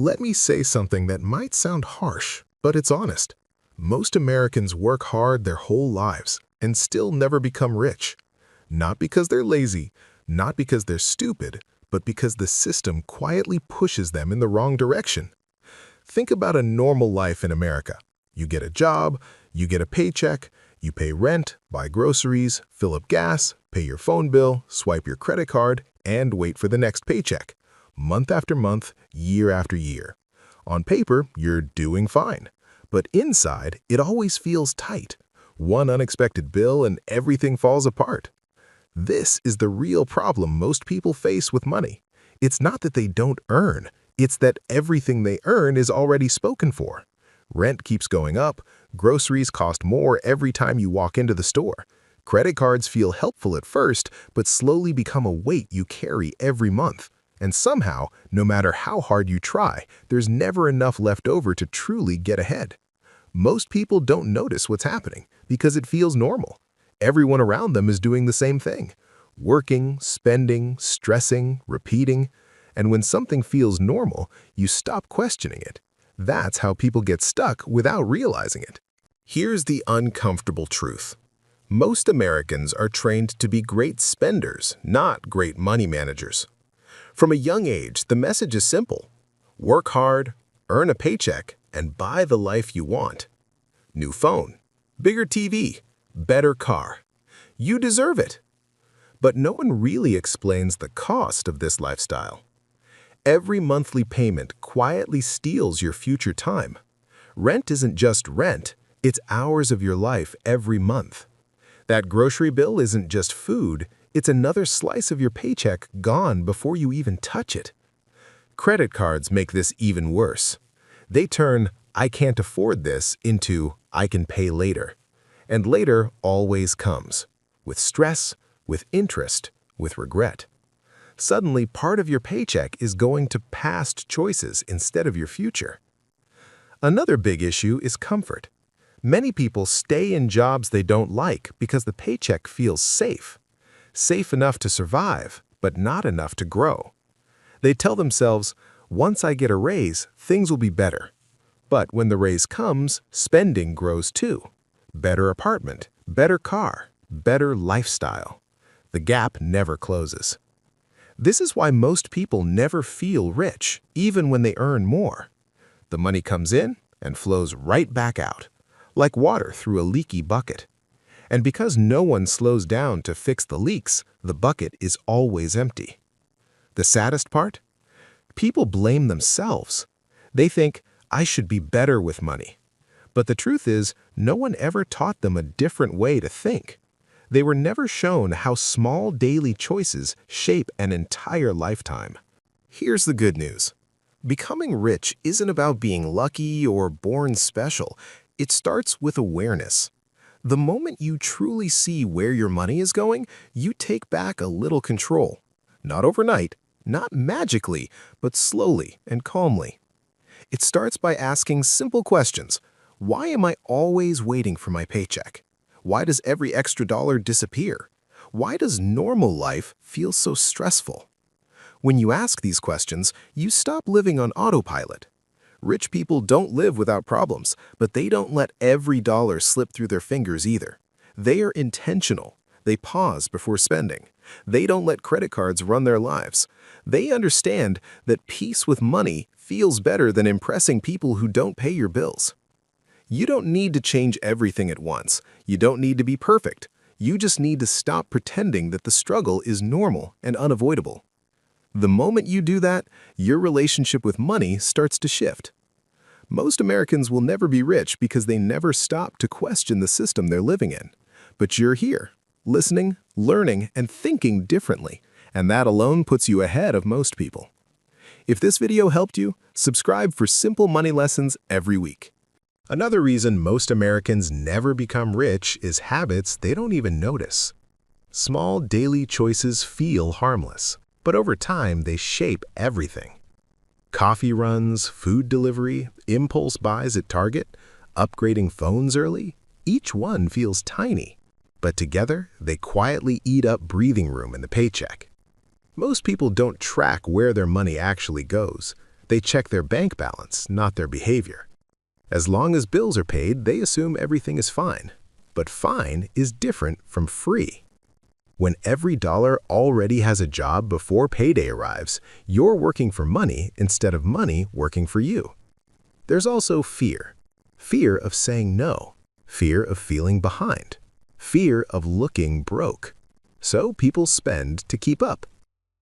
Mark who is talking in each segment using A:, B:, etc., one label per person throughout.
A: Let me say something that might sound harsh, but it's honest. Most Americans work hard their whole lives and still never become rich. Not because they're lazy, not because they're stupid, but because the system quietly pushes them in the wrong direction. Think about a normal life in America. You get a job, you get a paycheck, you pay rent, buy groceries, fill up gas, pay your phone bill, swipe your credit card, and wait for the next paycheck. Month after month, year after year. On paper, you're doing fine. But inside, it always feels tight. One unexpected bill and everything falls apart. This is the real problem most people face with money. It's not that they don't earn, it's that everything they earn is already spoken for. Rent keeps going up, groceries cost more every time you walk into the store. Credit cards feel helpful at first, but slowly become a weight you carry every month. And somehow, no matter how hard you try, there's never enough left over to truly get ahead. Most people don't notice what's happening because it feels normal. Everyone around them is doing the same thing. Working, spending, stressing, repeating. And when something feels normal, you stop questioning it. That's how people get stuck without realizing it. Here's the uncomfortable truth. Most Americans are trained to be great spenders, not great money managers. From a young age, the message is simple. Work hard, earn a paycheck, and buy the life you want. New phone, bigger TV, better car. You deserve it. But no one really explains the cost of this lifestyle. Every monthly payment quietly steals your future time. Rent isn't just rent, it's hours of your life every month. That grocery bill isn't just food, it's another slice of your paycheck gone before you even touch it. Credit cards make this even worse. They turn, "I can't afford this," into, "I can pay later." And later always comes, with stress, with interest, with regret. Suddenly, part of your paycheck is going to past choices instead of your future. Another big issue is comfort. Many people stay in jobs they don't like because the paycheck feels safe. Safe enough to survive, but not enough to grow. They tell themselves, once I get a raise, things will be better. But when the raise comes, spending grows too. Better apartment, better car, better lifestyle. The gap never closes. This is why most people never feel rich, even when they earn more. The money comes in and flows right back out, like water through a leaky bucket. And because no one slows down to fix the leaks, the bucket is always empty. The saddest part? People blame themselves. They think, I should be better with money. But the truth is, no one ever taught them a different way to think. They were never shown how small daily choices shape an entire lifetime. Here's the good news. Becoming rich isn't about being lucky or born special. It starts with awareness. The moment you truly see where your money is going, you take back a little control. Not overnight, not magically, but slowly and calmly. It starts by asking simple questions. Why am I always waiting for my paycheck? Why does every extra dollar disappear? Why does normal life feel so stressful? When you ask these questions, you stop living on autopilot. Rich people don't live without problems, but they don't let every dollar slip through their fingers either. They are intentional. They pause before spending. They don't let credit cards run their lives. They understand that peace with money feels better than impressing people who don't pay your bills. You don't need to change everything at once. You don't need to be perfect. You just need to stop pretending that the struggle is normal and unavoidable. The moment you do that, your relationship with money starts to shift. Most Americans will never be rich because they never stop to question the system they're living in. But you're here, listening, learning, and thinking differently, and that alone puts you ahead of most people. If this video helped you, subscribe for simple money lessons every week. Another reason most Americans never become rich is habits they don't even notice. Small daily choices feel harmless, but over time they shape everything. Coffee runs, food delivery, impulse buys at Target, upgrading phones early, each one feels tiny. But together, they quietly eat up breathing room in the paycheck. Most people don't track where their money actually goes. They check their bank balance, not their behavior. As long as bills are paid, they assume everything is fine. But fine is different from free. When every dollar already has a job before payday arrives, you're working for money instead of money working for you. There's also fear. Fear of saying no. Fear of feeling behind. Fear of looking broke. So people spend to keep up.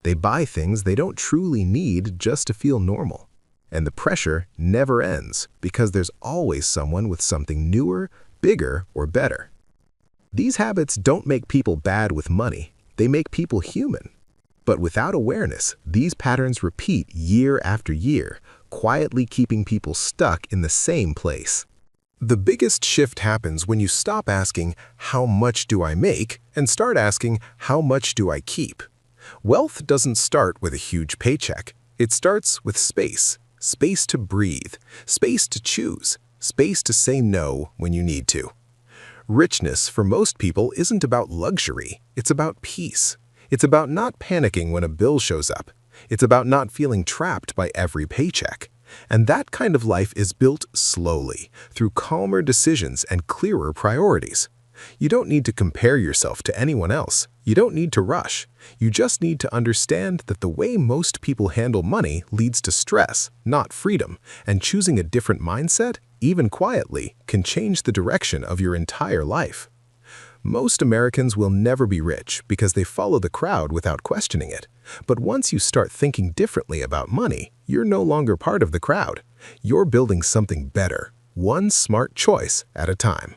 A: They buy things they don't truly need just to feel normal. And the pressure never ends because there's always someone with something newer, bigger, or better. These habits don't make people bad with money, they make people human. But without awareness, these patterns repeat year after year, quietly keeping people stuck in the same place. The biggest shift happens when you stop asking, "How much do I make?" and start asking, "How much do I keep?" Wealth doesn't start with a huge paycheck. It starts with space. Space to breathe, space to choose, space to say no when you need to. Richness for most people isn't about luxury, it's about peace. It's about not panicking when a bill shows up. It's about not feeling trapped by every paycheck. And that kind of life is built slowly, through calmer decisions and clearer priorities. You don't need to compare yourself to anyone else. You don't need to rush. You just need to understand that the way most people handle money leads to stress, not freedom, and choosing a different mindset, even quietly, can change the direction of your entire life. Most Americans will never be rich because they follow the crowd without questioning it. But once you start thinking differently about money, you're no longer part of the crowd. You're building something better, one smart choice at a time.